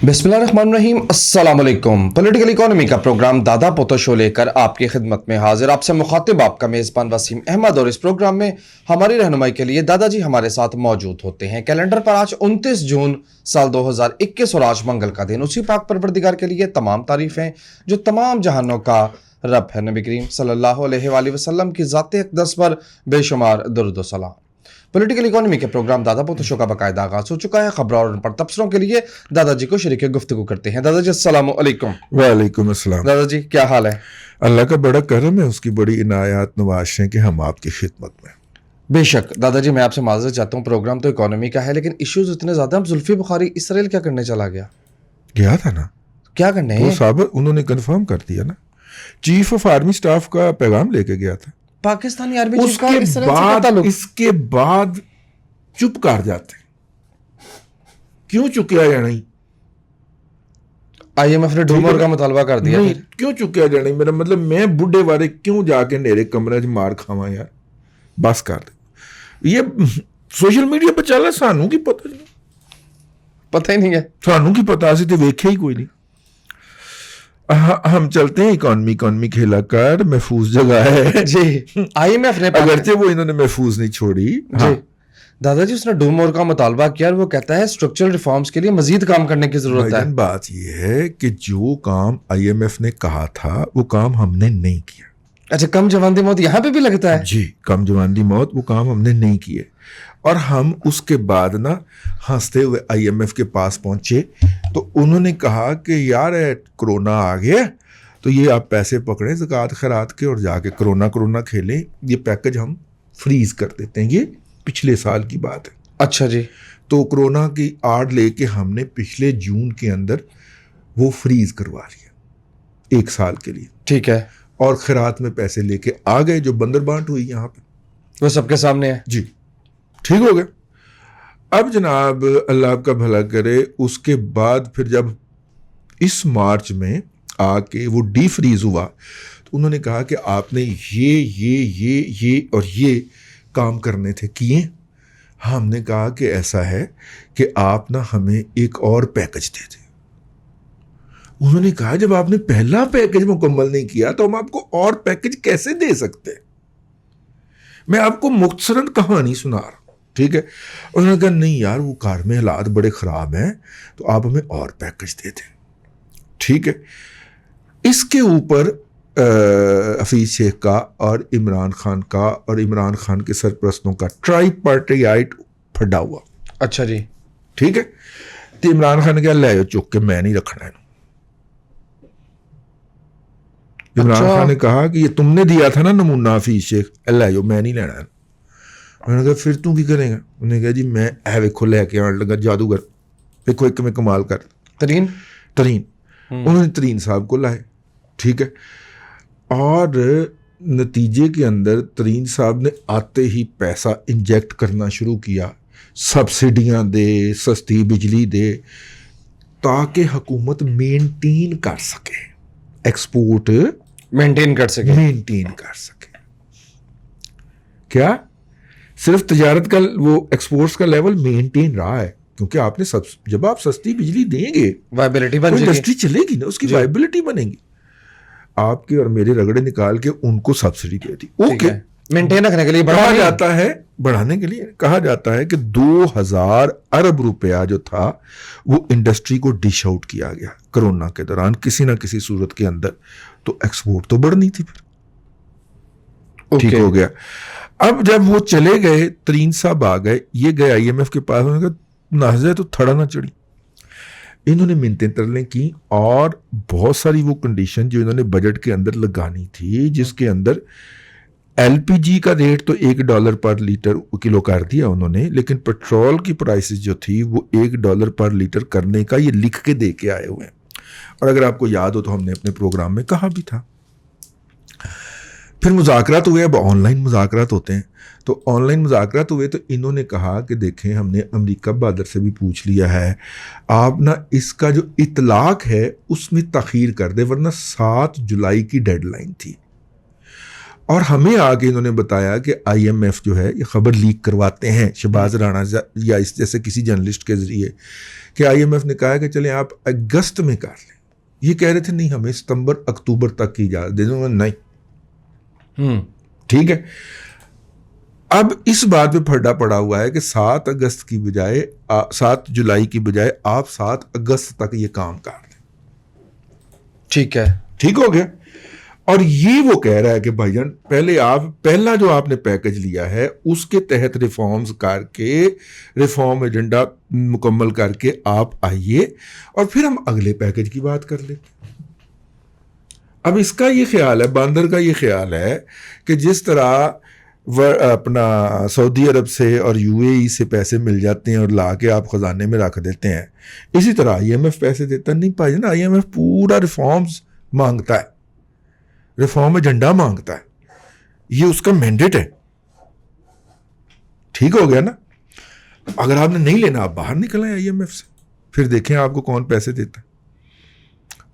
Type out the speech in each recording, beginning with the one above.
बिस्मिल्लाहिर्रहमानिर्रहीम अस्सलाम वालेकुम। पॉलिटिकल इकोनॉमी का प्रोग्राम दादा पोतो शो लेकर आपकी खिदमत में हाजिर। आपसे मुखातिब आपका मेज़बान वसीम अहमद। और इस प्रोग्राम में हमारी रहनुमाई के लिए दादाजी हमारे साथ मौजूद होते हैं। कैलेंडर पर आज 29 जून साल 2021 और आज मंगल का दिन। उसी पाक परवरदिगार के लिए तमाम तारीफ़ें जो तमाम जहानों का रब है। नबी करीम सल्लल्लाहु अलैहि वसल्लम की ज़ात अक़दस पर बेशुमार दुरूद व सलाम। पॉलिटिकल इकोनॉमी के प्रोग्राम दादा पोतो शो का बाकायदा आगाज हो चुका है। खबरों और उन पर तबसरों के लिए दादाजी को शरीक गुफ्तगू करते हैं। दादाजी अस्सलाम वालेकुम। वालेकुम अस्सलाम। दादाजी क्या हाल है? अल्लाह का बड़ा करम है, उसकी बड़ी इनायत नवाज़ें कि हम आपकी खिदमत में। बेशक दादाजी, मैं आपसे माज़रत चाहता हूँ, प्रोग्राम तो इकोनॉमी का है लेकिन इश्यूज इतने ज़्यादा। अब जुल्फी बुखारी इसराइल क्या करने चला गया? गया था ना, क्या करने वो हैं? साबर उन्होंने कंफर्म कर दिया ना, चीफ ऑफ आर्मी स्टाफ का पैगाम लेके गया था। पाकिस्तानी आर्मी चीफ का उसके इसराइल से क्या बाद ताल्लुक? इसके बाद चुप कर जाते, क्यों चुकिया जाना ही? IMF ने डूमर का मुतालबा कर दिया। नहीं, फिर क्यों चुकिया जाना ही? मेरा मतलब मैं बुढ़े वाले क्यों जाके नेरे कमरे च मार खावा यार, बस कर दे। ये सोशल मीडिया पर चल, सानू की पता नहीं, पता ही नहीं है। सानू की पता, असि तो वेख्या ही कोई नहीं। हम चलते हैं इकोनॉमी खेला कर, महफूज जगह है जी, IMF ने अगरचे वो इन्होंने महफूज नहीं छोड़ी। हाँ, जी दादाजी, उसने डूमर का मुतालबा किया और वो कहता है स्ट्रक्चरल रिफॉर्म्स के लिए मजीद काम करने की जरूरत है। भाईजान बात ये है कि जो काम IMF ने कहा था वो काम हमने नहीं किया। अच्छा, कम जवानी मौत यहाँ पे भी लगता है? जी, कम जवानी मौत, वो काम हमने नहीं किए। और हम उसके बाद ना हंसते हुए IMF के पास पहुंचे तो उन्होंने कहा कि यार कोरोना आ गया तो ये आप पैसे पकड़ें ज़कात खैरात के और जाके कोरोना खेलें, ये पैकेज हम फ्रीज कर देते हैं। ये पिछले साल की बात है। अच्छा जी। तो कोरोना की आड़ लेके हमने पिछले जून के अंदर वो फ्रीज करवा लिया 1 साल के लिए, ठीक है। और खैरात में पैसे लेके आ गए। जो बंदर बांट हुई यहाँ पे, वो सबके सामने है। जी, ठीक हो गया। अब जनाब अल्लाह आपका भला करे, उसके बाद फिर जब इस मार्च में आके वो डी फ्रीज हुआ तो उन्होंने कहा कि आपने ये और ये काम करने थे, किए। हमने कहा कि ऐसा है कि आप ना हमें एक और पैकेज दे दें। उन्होंने कहा जब आपने पहला पैकेज मुकम्मल नहीं किया तो हम आपको और पैकेज कैसे दे सकते हैं? मैं आपको मुख्तसरन कहानी सुना रहा हूं, ठीक है। उन्होंने कहा नहीं यार, वो कार में हालात बड़े ख़राब हैं तो आप हमें और पैकेज दे दें, ठीक है। इसके ऊपर हफीज शेख का और इमरान खान का और इमरान खान के सरप्रस्तों का ट्राईपार्टाइट फटा हुआ। अच्छा जी, ठीक है। तो इमरान खान ने कहा ले चुक के, मैं नहीं रखना है। इमरान खान ने कहा कि ये तुमने दिया था ना नमूना हफीज शेख, ले जाओ, मैं नहीं लेना है। उन्होंने कहा फिर तू की करेगा? उन्होंने कहा जी मैं वेखो लैके आने लगा जादूगर, देखो एक में कमाल कर तरीन। उन्होंने तरीन साहब को लाए, ठीक है। और नतीजे के अंदर तरीन साहब ने आते ही पैसा इंजेक्ट करना शुरू किया, सब्सिडियां दे, सस्ती बिजली दे, ताकि हुकूमत मेंटेन कर सके, एक्सपोर्ट मेंटेन कर सके। क्या सिर्फ तजारत का वो एक्सपोर्ट्स का लेवल मेंटेन रहा है, क्योंकि आपने जब आप सस्ती बिजली देंगे वायबिलिटी बन जाएगी, इंडस्ट्री चलेगी ना, उसकी वायबिलिटी बनेगी। आपके और मेरे रगड़े निकाल के उनको सब्सिडी दे दी, ओके, मेंटेन रखने के लिए बढ़ाने के लिए कहा जाता है कि 2000 अरब रुपया जो था वो इंडस्ट्री को डिश आउट किया गया कोरोना के दौरान किसी ना किसी सूरत के अंदर। तो एक्सपोर्ट तो बढ़नी थी, फिर ठीक हो गया। अब जब वो चले गए, तरीन साहब आ गए, ये गए IMF के पास, उन्होंने कहा नाज़े तो थड़ा ना चढ़ी। इन्होंने मिन्नतें तरलें की और बहुत सारी वो कंडीशन जो इन्होंने बजट के अंदर लगानी थी, जिसके अंदर LPG का रेट तो $1 पर लीटर किलो कर दिया उन्होंने, लेकिन पेट्रोल की प्राइसेस जो थी वो $1 पर लीटर करने का ये लिख के दे के आए हुए हैं। और अगर आपको याद हो तो हमने अपने प्रोग्राम में कहा भी था। फिर मुज़ाकरात हुए, अब ऑनलाइन मुज़ाकरात होते हैं, तो ऑनलाइन मुज़ाकरात हुए तो इन्होंने कहा कि देखें हमने अमेरिका बहादुर से भी पूछ लिया है, आप ना इसका जो इतलाक है उसमें तख़ीर कर दे, वरना 7 जुलाई की डेडलाइन थी। और हमें आगे इन्होंने बताया कि IMF जो है ये खबर लीक करवाते हैं शहबाज राणा या इस जैसे किसी जर्नलिस्ट के जरिए कि IMF ने कहा कि चलें आप अगस्त में कर लें। ये कह रहे थे नहीं हमें सितंबर अक्टूबर तक की इजाज़त दे दूँगा, नहीं ठीक है। अब इस बात पे फड्डा पड़ा हुआ है कि 7 अगस्त की बजाय 7 जुलाई की बजाय आप 7 अगस्त तक ये काम कर लें। ठीक है, ठीक हो गया। और ये वो कह रहा है कि भाईजान पहला जो आपने पैकेज लिया है उसके तहत रिफॉर्म्स करके रिफॉर्म एजेंडा मुकम्मल करके आप आइए और फिर हम अगले पैकेज की बात कर लेते। अब इसका ये ख्याल है, बंदर का ये ख्याल है कि जिस तरह अपना सऊदी अरब से और UAE से पैसे मिल जाते हैं और ला के आप खजाने में रख देते हैं, इसी तरह IMF पैसे देता नहीं भाईजान। IMF पूरा रिफॉर्म्स मांगता है, रिफॉर्म एजेंडा मांगता है, ये उसका मैंडेट है। ठीक हो गया ना। अगर आपने नहीं लेना आप बाहर निकल आए IMF से, फिर देखें आपको कौन पैसे देता है।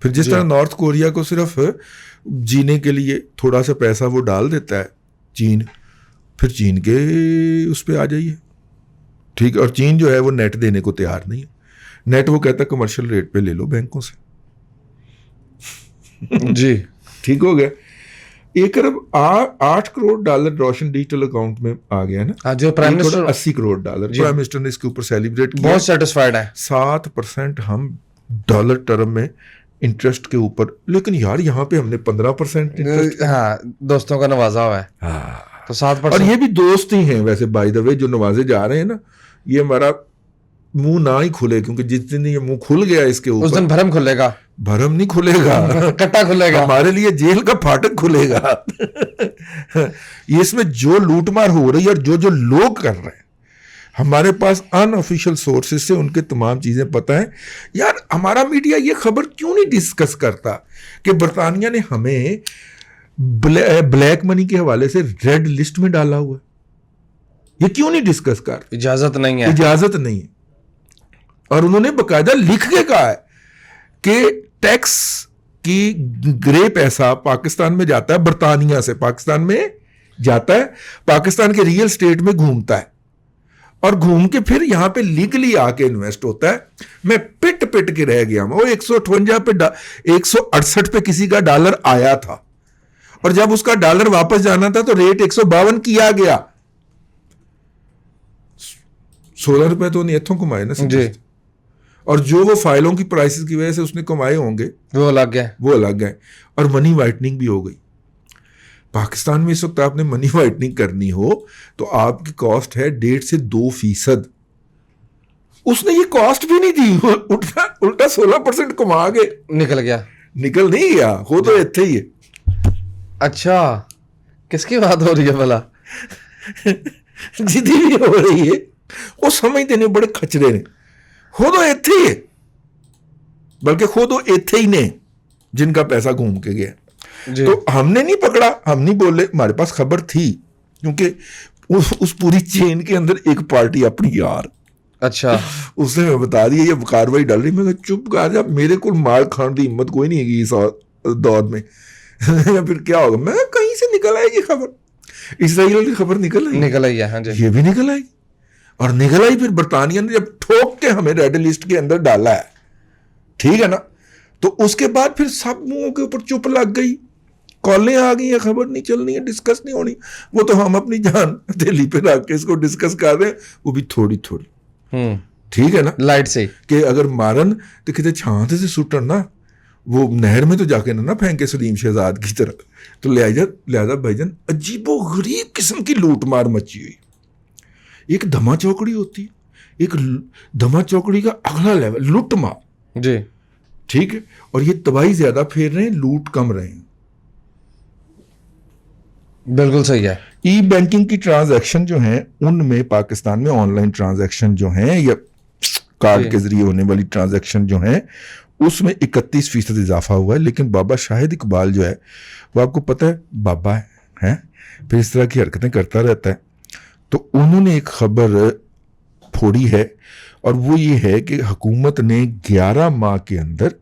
फिर जिस तरह नॉर्थ कोरिया को सिर्फ जीने के लिए थोड़ा सा पैसा वो डाल देता है चीन, फिर चीन के उस पर आ जाइए। ठीक है। और चीन जो है वो नेट देने को तैयार नहीं है। नेट वो कहता है कमर्शियल रेट पे ले लो बैंकों से। जी ठीक हो गया। 1 अरब 8 करोड़ डॉलर रोशन डिजिटल अकाउंट में आ गया ना। हाँ, जो prime minister 80 crore dollar prime minister ने इसके ऊपर सेलिब्रेट किया। बहुत सेटिस्फाइड है। 7% हम डॉलर टर्म में इंटरेस्ट के ऊपर, लेकिन यार यहाँ पे हमने 15% इंटरेस्ट। हाँ, दोस्तों का नवाजा हुआ है। हाँ, तो 7%। और ये भी दोस्त ही हैं वैसे बाय द वे जो नवाजे जा रहे हैं ना, ये हमारा मुंह ना ही खुले, क्योंकि जिस दिन ये मुंह खुल गया इसके ऊपर उस दिन भरम खुलेगा। भरम नहीं खुलेगा, कट्टा खुलेगा, हमारे लिए जेल का फाटक खुलेगा। ये इसमें जो लूटमार हो रही है और जो जो लोग कर रहे हैं, हमारे पास अनऑफिशियल सोर्सेज से उनके तमाम चीजें पता है। यार हमारा मीडिया ये खबर क्यों नहीं डिस्कस करता कि बरतानिया ने हमें ब्लैक मनी के हवाले से रेड लिस्ट में डाला हुआ है? ये क्यों नहीं डिस्कस कर? इजाजत नहीं है, इजाजत नहीं है। और उन्होंने बकायदा लिख के कहा है कि टैक्स की ग्रे पैसा पाकिस्तान में जाता है, बरतानिया से पाकिस्तान में जाता है, पाकिस्तान के रियल स्टेट में घूमता है और घूम के फिर यहां पे लीगली आके इन्वेस्ट होता है। मैं पिट पिट के रह गया। वो 158 पे 168 पे किसी का डॉलर आया था और जब उसका डॉलर वापस जाना था तो रेट 152 किया गया। 16 रुपए तो नहीं इथों कमाए ना जी। और जो वो फाइलों की प्राइसेस की वजह से उसने कमाए होंगे वो अलग गए और मनी वाइटनिंग भी हो गई। पाकिस्तान में इस वक्त आपने मनी वाइटनिंग करनी हो तो आपकी कॉस्ट है 1.5 से 2%। उसने ये कॉस्ट भी नहीं दी, उल्टा 16% कमा के निकल नहीं गया। हो तो इत्थे ही है। अच्छा, किसकी बात हो रही है भला? जिदी भी हो रही है वो समझते नहीं, बड़े खचरे ने। खुद इत्थे ही है, बल्कि खुद इत्थे ही ने जिनका पैसा घूम के गया। तो हमने नहीं पकड़ा, हम नहीं बोले, हमारे पास खबर थी क्योंकि उस पूरी चेन के अंदर एक पार्टी अपनी यार, अच्छा, उसने मैं बता दिया ये कार्रवाई डाल रही। मैं चुप कर जा, मेरे को मार खाने की हिम्मत कोई नहीं है इस दौर में। फिर क्या होगा? मैं कहीं से निकल आएगी खबर, इसराइल की खबर निकल आई है। हाँ जी, ये भी निकल आई और निकल आई। फिर बरतानिया ने जब ठोक के हमें रेड लिस्ट के अंदर डाला है, ठीक है ना, तो उसके बाद फिर सब मुंहों के ऊपर चुप लग गई, कॉलें आ गई है, खबर नहीं चलनी है, डिस्कस नहीं होनी। वो तो हम अपनी जान हथेली पे रख के इसको डिस्कस कर रहे हैं, वो भी थोड़ी थोड़ी, ठीक है ना, लाइट से, कि अगर मारन तो कितने छांत से सुटन ना, वो नहर में तो जाके ना फेंके सलीम शहजाद की तरह। तो लिहाजा भाईजान अजीबो गरीब किस्म की लूट मार मची हुई। एक धमा चौकड़ी होती है, एक धमा चौकड़ी का अगला लेवल लूट मार जी, ठीक है। और ये तबाही ज्यादा फेर रहे हैं, लूट कम रहे हैं। बिल्कुल सही है। ई बैंकिंग की ट्रांजैक्शन जो हैं उनमें पाकिस्तान में ऑनलाइन ट्रांजैक्शन जो हैं या कार्ड के जरिए होने वाली ट्रांजैक्शन जो हैं उसमें 31% इजाफा हुआ है। लेकिन बाबा शाहिद इकबाल जो है वो आपको पता है बाबा है, फिर इस तरह की हरकतें करता रहता है। तो उन्होंने एक खबर फोड़ी है और वो ये है कि हुकूमत ने 11 माह के अंदर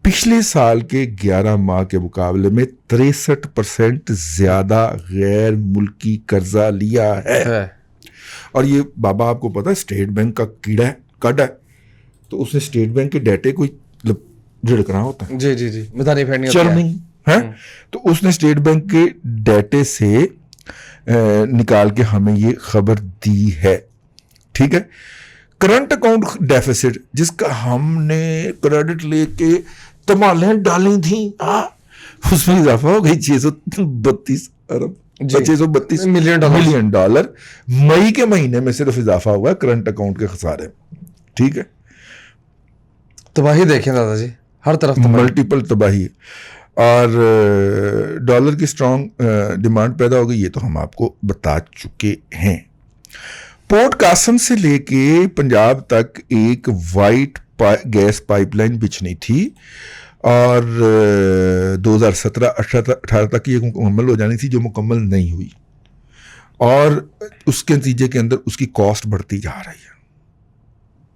पिछले साल के 11 माह के मुकाबले में 63% ज्यादा गैर मुल्की कर्जा लिया है। और ये बाबा आपको पता है स्टेट बैंक का कीड़ा है, कड है, तो उसने स्टेट बैंक के डाटे कोई झिड़कना होता है, जी जी जी, मितानी फेरनी होती है। चर्निंग है, तो उसने स्टेट बैंक के डाटे से निकाल के हमें ये खबर दी है। ठीक है, करंट अकाउंट डेफिसिट जिसका हमने क्रेडिट लेके तमालें डाली थी, उसमें इजाफा हो गई 632 अरब, 632 मिलियन डॉलर। मई के महीने में सिर्फ इजाफा हुआ करंट अकाउंट के खसारे। ठीक है, तबाही देखें दादाजी, हर तरफ मल्टीपल तबाही। और डॉलर की स्ट्रॉन्ग डिमांड पैदा हो गई, ये तो हम आपको बता चुके हैं। पोर्ट कासम से लेके पंजाब तक एक वाइट गैस पाइपलाइन बिछनी थी और 2017-18 तक ये मुकम्मल हो जानी थी, जो मुकम्मल नहीं हुई और उसके नतीजे के अंदर उसकी कॉस्ट बढ़ती जा रही है।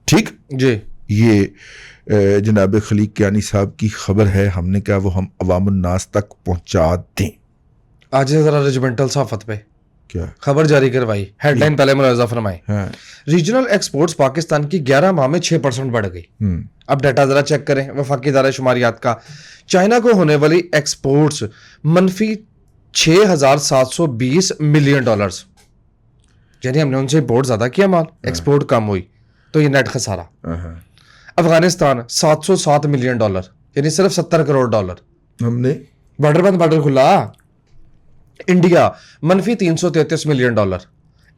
ठीक जी, ये जनाब खलीक कियानी साहब की खबर है, हमने कहा वो हम अवाम नास तक पहुंचा दें। आज जरा रेजिमेंटल सहाफत पे क्या खबर जारी करवाई, हेडलाइन पहले मुलाजा फरमाई। हाँ। रीजनल एक्सपोर्ट्स पाकिस्तान की 11 माह में 6% बढ़ गई। अब डाटा जरा चेक करें वफाकी इदारा शुमारियात का। चाइना को होने वाली एक्सपोर्ट्स मनफी 6,720 मिलियन डॉलर्स, यानी हमने उनसे इम्पोर्ट ज्यादा किया माल, एक्सपोर्ट कम हुई, तो ये नेट खसारा। अफगानिस्तान 707 मिलियन डॉलर, यानी सिर्फ 70 करोड़ डॉलर हमने बॉर्डर बंद, बॉर्डर खुला। इंडिया मनफी 333 million dollar.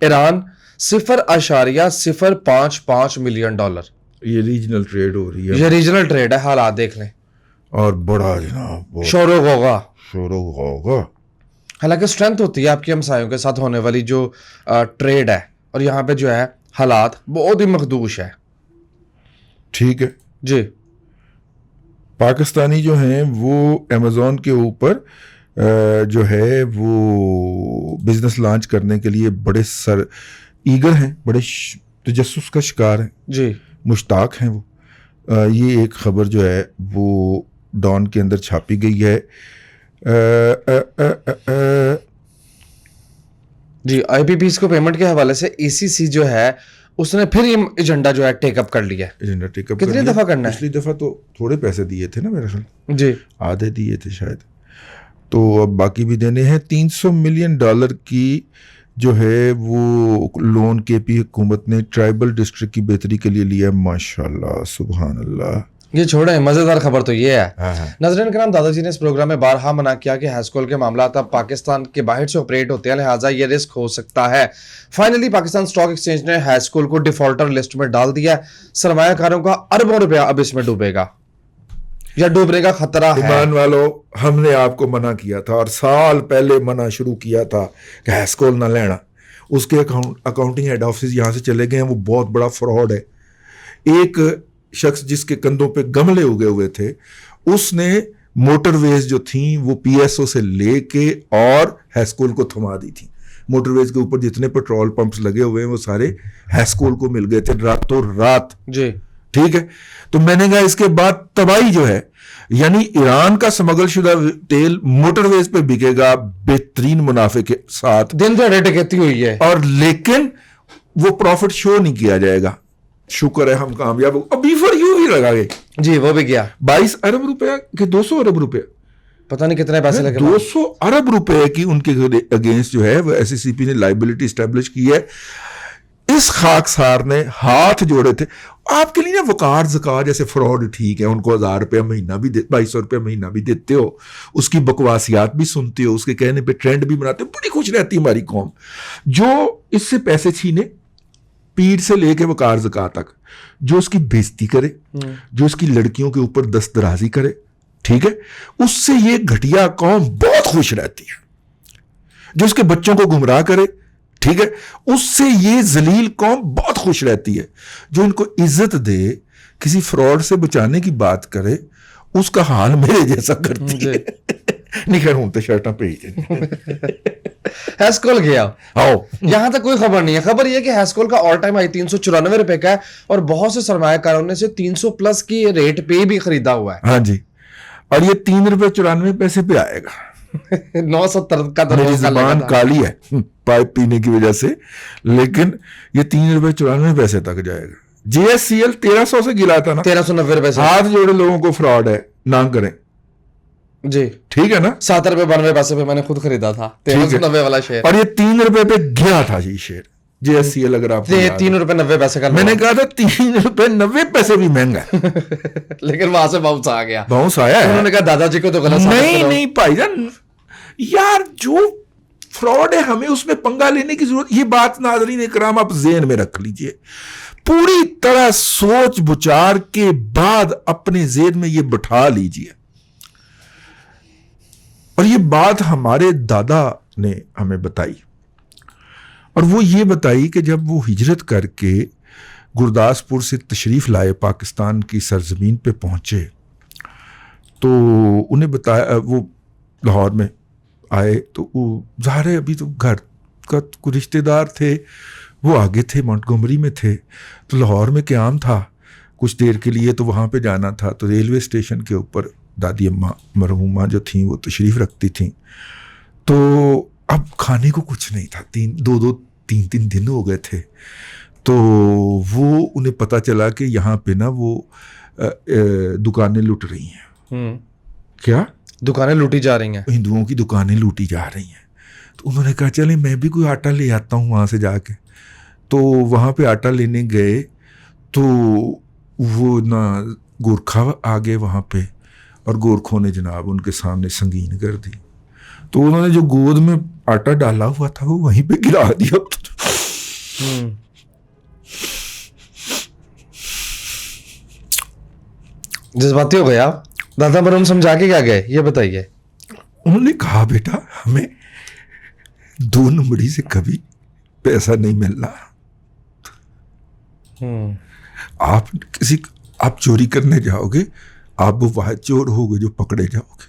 Iran 0.055 million dollar. ये रीजनल ट्रेड हो रही है, ये रीजनल ट्रेड है, हालात देख लें। और बड़ा जनाब शोरो होगा, शोरो होगा। हालांकि स्ट्रेंथ होती है आपकी हमसायों के साथ होने वाली जो ट्रेड है, और यहाँ पे जो है हालात बहुत ही मखदूश है। ठीक है जी, पाकिस्तानी जो हैं वो अमेज़ॉन के ऊपर जो है वो बिजनेस लॉन्च करने के लिए बड़े ईगर हैं, बड़े तजस्सुस का शिकार हैं जी, मुश्ताक हैं वो। ये एक खबर जो है वो डॉन के अंदर छापी गई है। जी, आईपीपीस को पेमेंट के हवाले से ईसीसी जो है उसने फिर ये एजेंडा जो है टेकअप कर लिया। एजेंडा टेकअप कितनी दफा करना है? पिछली दफा तो थोड़े पैसे दिए थे ना मेरे ख्याल, जी, आधे दिए थे शायद, तो अब बाकी भी देने हैं। 300 मिलियन डॉलर की जो है वो लोन केपी हुकूमत ने ट्राइबल डिस्ट्रिक्ट की बेहतरी के लिए लिया। माशाल्लाह, सुभान अल्लाह। ये छोड़े, मजेदार खबर तो ये है। हाँ। नजरीन कराम, दादाजी ने इस प्रोग्राम में बारहा मना किया कि हाईस्कूल के मामला अब पाकिस्तान के बाहर से ऑपरेट होते हैं, लिहाजा ये रिस्क हो सकता है। फाइनली पाकिस्तान स्टॉक एक्सचेंज ने हाईस्कूल को डिफॉल्टर लिस्ट में डाल दिया। सरमायाकारों का अरबों रुपया अब इसमें डूबेगा या डूबने का खतरा है। ईमान वालों, हमने आपको मना किया था और साल पहले मना शुरू किया था कि हाईस्कूल ना लेना। उसके अकाउंटिंग हेड ऑफिस यहाँ से चले गए हैं, वो बहुत बड़ा फ्रॉड है। एक शख्स जिसके कंधों पे गमले उगे हुए थे, उसने मोटरवेज जो थी वो पीएसओ से लेके और हाईस्कूल को थमा दी थी। मोटरवेज के ऊपर जितने पेट्रोल पंप्स लगे हुए हैं वो सारे हाईस्कूल को मिल गए थे रातों रात। जी, ठीक है, तो मैंने कहा इसके बाद तबाही जो है, यानी ईरान का स्मगल शुदा तेल मोटरवेज पे बिकेगा बेहतरीन मुनाफे के साथ, दिन दहाड़े डकैती हुई है, और लेकिन वो प्रॉफिट शो नहीं किया जाएगा। शुक्र है हम कामयाब हो। अभी फॉर यू भी लगा गए जी, वो भी गया 22 अरब रुपया कि 200 अरब रुपया, पता नहीं कितने पैसे लगे। 200 अरब रुपए की उनके अगेंस्ट जो है वो एससीसीपी ने लाइबिलिटी स्टैब्लिश की है। इस खाकसार ने हाथ जोड़े थे। आपके लिए ना वकार ज़कार जैसे फ्रॉड ठीक है, उनको 1000 रुपया महीना भी 2200 रुपया महीना भी देते हो, उसकी बकवासियात भी सुनते हो, उसके कहने पे ट्रेंड भी बनाते हो, बड़ी खुश रहती है हमारी कौम। जो इससे पैसे छीने पीठ से लेके वकार ज़कार तक, जो उसकी बेइज्जती करे, जो उसकी लड़कियों के ऊपर दस्तराजी करे, ठीक है, उससे ये घटिया कौम बहुत खुश रहती है। जो उसके बच्चों को गुमराह करे, ठीक है, उससे ये जलील कौम बहुत खुश रहती है। जो इनको इज्जत दे, किसी फ्रॉड से बचाने की बात करे, उसका हाल मेरे जैसा करती है। नहीं खैर, हूं तो शर्टा भेज हैस्कूल गया, आओ, यहां तक कोई खबर नहीं है। खबर यह कि हैस्कूल का ऑल टाइम हाई 394 रुपए का है और बहुत से सरमायाकारों ने से 300 प्लस की रेट पे भी खरीदा हुआ है। हाँ जी, और ये 3 रुपए 94 पैसे पे आएगा। 970 का तो मेरी रोज का जुबान लगा था। काली है पाइप पीने की वजह से, लेकिन ये 3 रुपए 94 पैसे तक जाएगा। JSCL 1300 से गिरा था ना, 1390 से। हाथ जोड़े लोगों को फ्रॉड है, ना करें, जी, ठीक है ना। 7 रुपए 92 पैसे पे मैंने खुद खरीदा था ठीक है। 1390 वाला शेयर। और ये 3 रुपए पे गिरा था ये शेयर JSCL, अगर आपको याद हो। 3 रुपए 90 पैसे का मैंने कहा था 3 रुपए 90 पैसे भी महंगा है। लेकिन वहां से बाउंस आ गया। बाउंस आया है। उन्होंने कहा दादाजी को तो गलत साबित नहीं करो। नहीं भाईजान, यार जो फ्रॉड है हमें उसमें पंगा लेने की जरूरत, ये बात नाज़रीन इकराम आप ज़हन में रख लीजिए, पूरी तरह सोच विचार के बाद अपने ज़हन में ये बिठा लीजिए। और ये बात हमारे दादा ने हमें बताई, और वो ये बताई कि जब वो हिजरत करके गुरदासपुर से तशरीफ़ लाए, पाकिस्तान की सरजमीन पे पहुंचे, तो उन्हें बताया, वो लाहौर में आए तो वो ज़ाहिर है अभी तो घर का कोई रिश्तेदार थे, वो आगे थे, मॉन्टगोमरी में थे, तो लाहौर में क़याम था कुछ देर के लिए, तो वहाँ पे जाना था। तो रेलवे स्टेशन के ऊपर दादी अम्मा मरहूमा जो थीं वो तशरीफ़ रखती थीं, तो अब खाने को कुछ नहीं था, 3 दिन हो गए थे। तो वो उन्हें पता चला कि यहाँ पे ना वो दुकानें लूट रही हैं। क्या दुकानें लूटी जा रही हैं? हिंदुओं की दुकानें लूटी जा रही हैं। तो उन्होंने कहा चले मैं भी कोई आटा ले आता हूँ वहाँ से जाके। तो वहाँ पे आटा लेने गए तो वो ना गोरखा आ गए वहाँ पे, और गोरखों ने जनाब उनके सामने संगीन कर दी। तो उन्होंने जो गोद में आटा डाला हुआ था वो वहीं पे गिरा दिया। जज्बाती हो गए आप। दादा मरहूम समझा के क्या गए, ये बताइए। उन्होंने कहा बेटा हमें 2 नंबरी से कभी पैसा नहीं मिलना। आप चोरी करने जाओगे, आप वो वाहिद चोर होगे जो पकड़े जाओगे,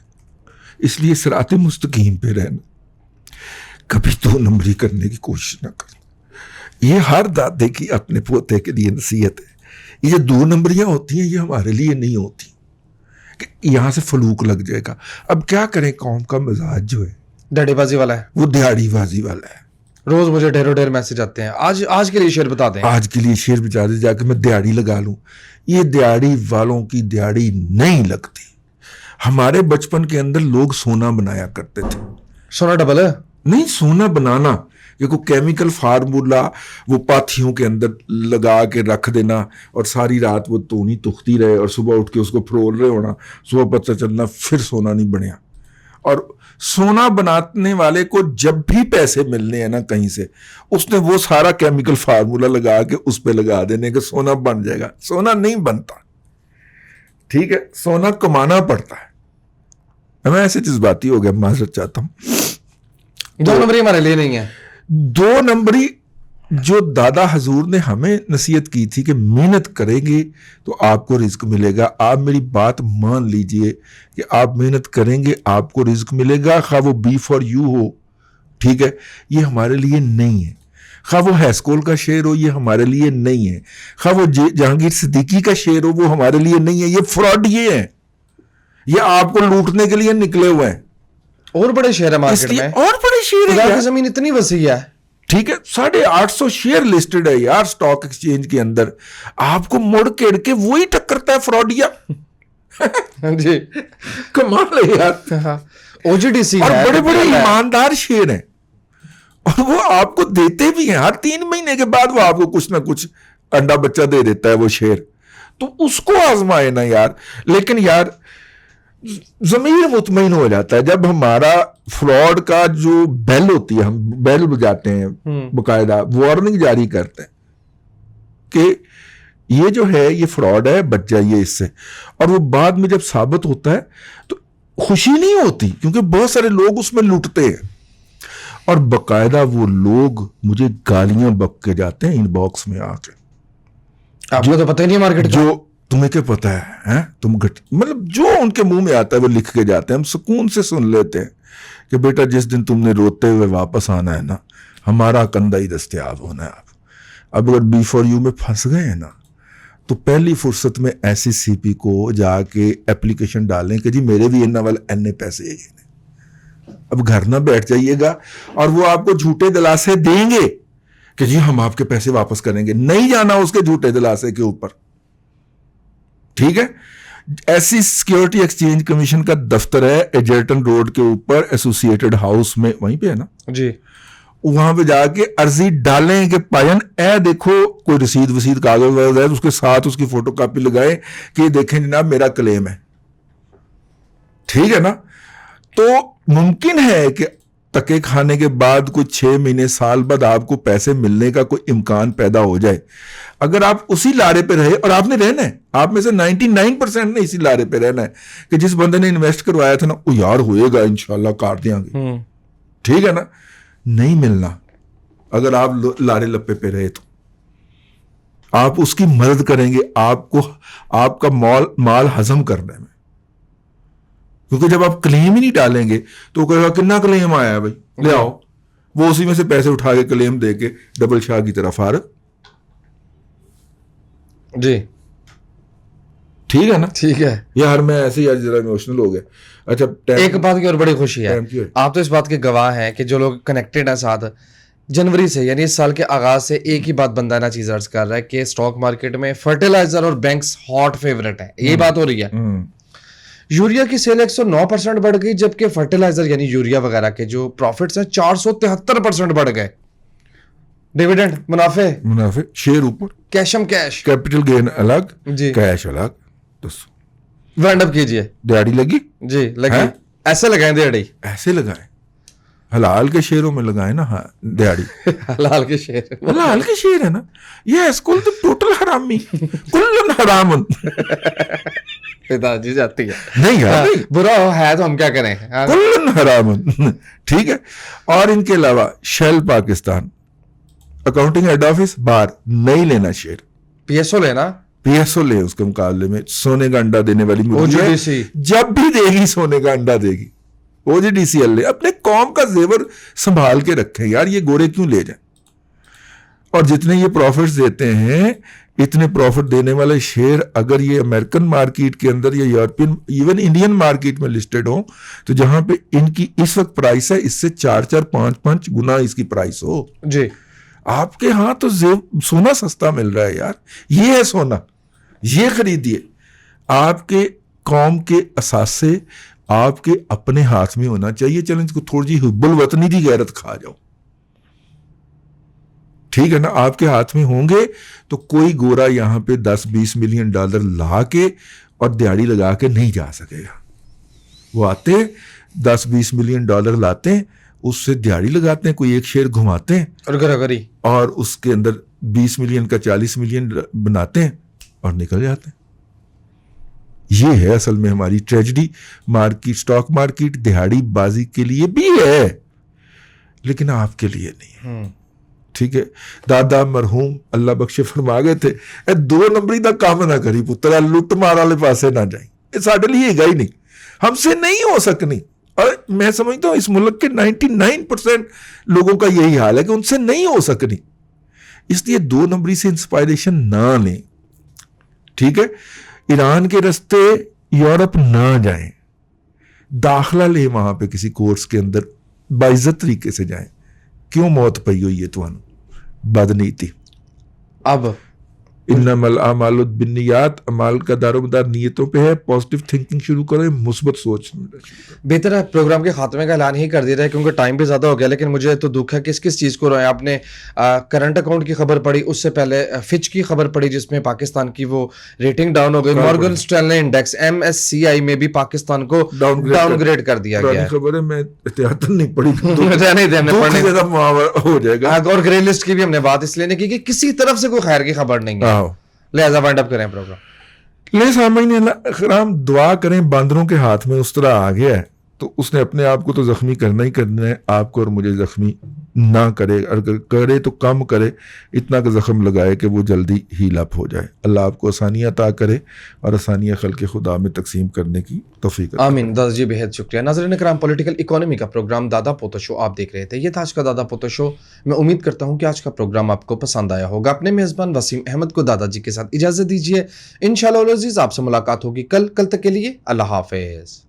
इसलिए सिराते मुस्तकीम पे रहना, कभी 2 नंबरी करने की कोशिश ना करना। ये हर दादे की अपने पोते के लिए नसीहत है। ये 2 नंबरियां होती हैं ये हमारे लिए नहीं होती कि यहाँ से फलूक लग जाएगा। अब क्या करें, कौम का मिजाज जो है दड़ेबाजी वाला है, वो दिहाड़ीबाजी वाला है। रोज मुझे ढेरों मैसेज आते हैं। आज के लिए शेर बता दें। आज के लिए शेर बचा दे जाके मैं दिहाड़ी लगा लूं। ये दिहाड़ी वालों की दिहाड़ी नहीं लगती। हमारे बचपन के अंदर लोग सोना बनाया करते थे। सोना डबल है नहीं, सोना बनाना ये कोई केमिकल फार्मूला वो पाथियों के अंदर लगा के रख देना और सारी रात वो तोनी तुखती रहे और सुबह उठ के उसको फरोल रहे होना, सुबह पता चलना फिर सोना नहीं बनया। और सोना बनाने वाले को जब भी पैसे मिलने हैं ना कहीं से, उसने वो सारा केमिकल फार्मूला लगा के उस पे लगा देने के सोना बन जाएगा। सोना नहीं बनता, ठीक है, सोना कमाना पड़ता है। मैं ऐसे जज्बाती हो गया, माजरत चाहता हूं। 2 नंबरी हमारे लिए नहीं है। 2 नंबरी जो दादा हजूर ने हमें नसीहत की थी कि मेहनत करेंगे तो आपको रिज्क मिलेगा। आप मेरी बात मान लीजिए कि आप मेहनत करेंगे आपको रिज्क मिलेगा, खा वो बी फॉर यू हो, ठीक है, ये हमारे लिए नहीं है। खा वो हैस्कोल का शेर हो, ये हमारे लिए नहीं है। खा वो जहांगीर सिद्दीकी का शेर हो, वो हमारे लिए नहीं है। ये फ्रॉड ये है, ये आपको लूटने के लिए निकले हुए हैं। और बड़े शेयर है मार्केट में, और बड़े शेर खुदा है की जमीन इतनी वसी है, ठीक है, 850 शेयर लिस्टेड है यार स्टॉक एक्सचेंज के अंदर। आपको मुड़ केड़ के वही टक्करता है फ्रॉडिया। जी कमाल है यार। ओजीडीसी और है, बड़े बड़े ईमानदार शेर हैं और वो आपको देते भी हैं। हर 3 महीने के बाद वो आपको कुछ ना कुछ अंडा बच्चा दे देता है वो शेर, तो उसको आजमाए ना यार। लेकिन यार जमीर मुतमईन हो जाता है जब हमारा फ्रॉड का जो बेल होती है, हम बेल बजाते हैं, बाकायदा वार्निंग जारी करते हैं कि ये जो है ये फ्रॉड है, बच जाइए इससे। और वो बाद में जब साबित होता है तो खुशी नहीं होती, क्योंकि बहुत सारे लोग उसमें लूटते हैं और बाकायदा वो लोग मुझे गालियां बक के जाते हैं इनबॉक्स में आके। आपको तो पता ही नहीं मार्केट जो तुम्हें क्या पता है तुम मतलब जो उनके मुंह में आता है वो लिख के जाते हैं। हम सुकून से सुन लेते हैं कि बेटा जिस दिन तुमने रोते हुए वापस आना है ना, हमारा कंधा ही दस्तयाब होना है। अब अगर बी फॉर यू में फंस गए हैं ना, तो पहली फुर्सत में ऐसी सीपी को जाके एप्लीकेशन डालें कि जी मेरे भी इन्ना वाले एने पैसे है। अब घर ना बैठ जाइएगा और वो आपको झूठे दिलासे देंगे कि जी हम आपके पैसे वापस करेंगे, नहीं जाना उसके झूठे दिलासे के ऊपर, ठीक है। ऐसी सिक्योरिटी एक्सचेंज कमीशन का दफ्तर है एजर्टन रोड के ऊपर एसोसिएटेड हाउस में, वहीं पे है ना जी, वहां पे जाके अर्जी डालें कि पायन ए देखो कोई रसीद वसीद कागज वगैरह है, उसके साथ उसकी फोटो कॉपी लगाए कि ये देखें जनाब मेरा क्लेम है, ठीक है ना। तो मुमकिन है कि तके खाने के बाद कोई 6 महीने साल बाद आपको पैसे मिलने का कोई इम्कान पैदा हो जाए। अगर आप उसी लारे पे रहे, और आपने रहना है, आप में से 99% ने इसी लारे पे रहना है कि जिस बंदे ने इन्वेस्ट करवाया था ना वो यार होएगा इंशाल्लाह काट देंगे, ठीक है ना, नहीं मिलना। अगर आप लारे लप्पे पे रहे तो आप उसकी मदद करेंगे आपको आपका माल हजम करने में, क्योंकि जब आप क्लेम ही नहीं डालेंगे तो कहेगा कितना क्लेम आया है भाई ले आओ, वो उसी में से पैसे उठा के क्लेम दे के डबल शाह की तरफ आ रहे, जी ठीक है ना। ठीक है यार मैं ऐसे ही आज जरा इमोशनल हो गया। अच्छा एक बात की और बड़ी खुशी है, टाइम की है। आप तो इस बात के गवाह हैं कि जो लोग कनेक्टेड हैं साथ, जनवरी से यानी इस साल के आगाज से एक ही बात बंदा ना चीज अर्ज कर रहा है कि स्टॉक मार्केट में फर्टिलाइजर और बैंक्स हॉट फेवरेट है, ये बात हो रही है। यूरिया की सेल 109% बढ़ गई, जबकि फर्टिलाइजर यानी यूरिया वगैरह के जो प्रॉफिट्स हैं 473% बढ़ गए। डिविडेंड मुनाफे शेयर ऊपर, कैशम कैश, कैपिटल गेन अलग जी, कैश अलग। दोस्तों वाइंड अप कीजिए। दिहाड़ी लगी जी लगी, ऐसे लगाएं दिहाड़ी, ऐसे लगाएं, हलाल के शेयरों में लगाएं ना। हाँ दिहाड़ी हलाल के शेयर, हलाल के शेयर है ना, ये स्कूल तो टोटल हरामी कुल्लन हरामन पिताजी जाती है नहीं यार, नहीं बुरा हो है तो हम क्या करें, हाँ। कुल्लन हरामन ठीक है। और इनके अलावा शेल पाकिस्तान अकाउंटिंग हेड ऑफिस बाहर नहीं लेना शेयर, पीएसओ लेना, पीएसओ ले, उसके मुकाबले में सोने का अंडा देने वाली मुर्गी है, ओजीडीसी जब भी देगी सोने का अंडा देगी। ओजीडीसीएल ले, अपने कौम का जेवर संभाल के रखें यार, ये गोरे क्यों ले जाएं। और जितने ये प्रॉफिट्स देते हैं, इतने प्रॉफिट देने वाले शेयर अगर ये अमेरिकन मार्केट के अंदर या यूरोपियन इवन इंडियन मार्केट में लिस्टेड हो, तो जहां पे इनकी इस वक्त प्राइस है इससे 4-4, 5-5 गुना इसकी प्राइस हो जी, आपके यहाँ तो सोना सस्ता मिल रहा है यार, ये है सोना, ये खरीदिए। आपके कौम के असासे आपके अपने हाथ में होना चाहिए। चलें इसको थोड़ी जी हुब्बुल वतनी की गैरत खा जाओ, ठीक है ना। आपके हाथ में होंगे तो कोई गोरा यहां पे 10-20 मिलियन डॉलर ला के और दिहाड़ी लगा के नहीं जा सकेगा। वो आते 10-20 मिलियन डॉलर लाते हैं, उससे दिहाड़ी लगाते हैं, कोई एक शेयर घुमाते हैं और उसके अंदर 20 मिलियन का 40 मिलियन बनाते हैं और निकल जाते हैं। ये है असल में हमारी ट्रेजेडी। मार्केट, स्टॉक मार्केट दिहाड़ी बाजी के लिए भी है लेकिन आपके लिए नहीं है, ठीक है। दादा मरहूम अल्लाह बख्शे फरमा गए थे, 2 नंबरी का काम ना करी पुत्रा, लुट मार वाले पासे ना जाए, ये साडे लिए हैगा ही नहीं, हमसे नहीं हो सकनी। और मैं समझता हूं इस मुल्क के 99% लोगों का यही हाल है कि उनसे नहीं हो सकनी, इसलिए 2 नंबरी से इंस्पायरेशन ना लें, ठीक है। ईरान के रास्ते यूरोप ना जाएं, दाखला ले वहां पे किसी कोर्स के अंदर बाइज्जत तरीके से जाएं। क्यों मौत पई हुई है तुहानू, बदनीति। अब इन्नमल अमालु बिन्नियात, अमाल का दारोमदार नीयतों पे है। पॉजिटिव थिंकिंग शुरू करें, मुस्बत सोच। बेहतर है प्रोग्राम के खात्मे का ऐलान ही कर दिया है क्योंकि टाइम भी ज़्यादा हो गया, लेकिन मुझे तो दुख है किस किस चीज़ को रोए। आपने करंट अकाउंट की खबर पढ़ी, उससे पहले फिच की खबर पढ़ी जिसमें पाकिस्तान की वो रेटिंग डाउन हो गई। मॉर्गन स्टैनले इंडेक्स MSCI में भी पाकिस्तान को डाउनग्रेड कर दिया गया है। खबर है, मैं एहतियातन नहीं पढ़ी हो जाएगा। और ग्रे लिस्ट की भी हमने बात इसलिए नहीं की कि किसी तरफ से कोई खैर की खबर नहीं है, लिहाजा वाइंड अप करें प्रोग्राम। ले सामने दुआ करें, बांदरों के हाथ में उस तरह आ गया है तो उसने अपने आप को तो ज़ख्मी करना ही करना है, आपको और मुझे ज़ख्मी ना करे, अगर करे तो कम करे, इतना का ज़ख्म लगाए कि वो जल्दी हील अप हो जाए। अल्लाह आपको आसानियाँ अता करे और आसानियाँ खल्क़ खुदा में तकसीम करने की तौफ़ीक अता आमीन। दादा जी बेहद शुक्रिया। नाज़रीन कराम, पॉलिटिकल इकोनॉमी का प्रोग्राम दादा पोतो शो आप देख रहे थे। ये था आज का दादा पोतो शो। मैं उम्मीद करता हूँ कि आज का प्रोग्राम आपको पसंद आया होगा। अपने मेज़बान वसीम अहमद को दादाजी के साथ इजाज़त दीजिए। इंशाअल्लाह अज़ीज़ आपसे मुलाकात होगी कल तक के लिए अल्लाह हाफ़िज़।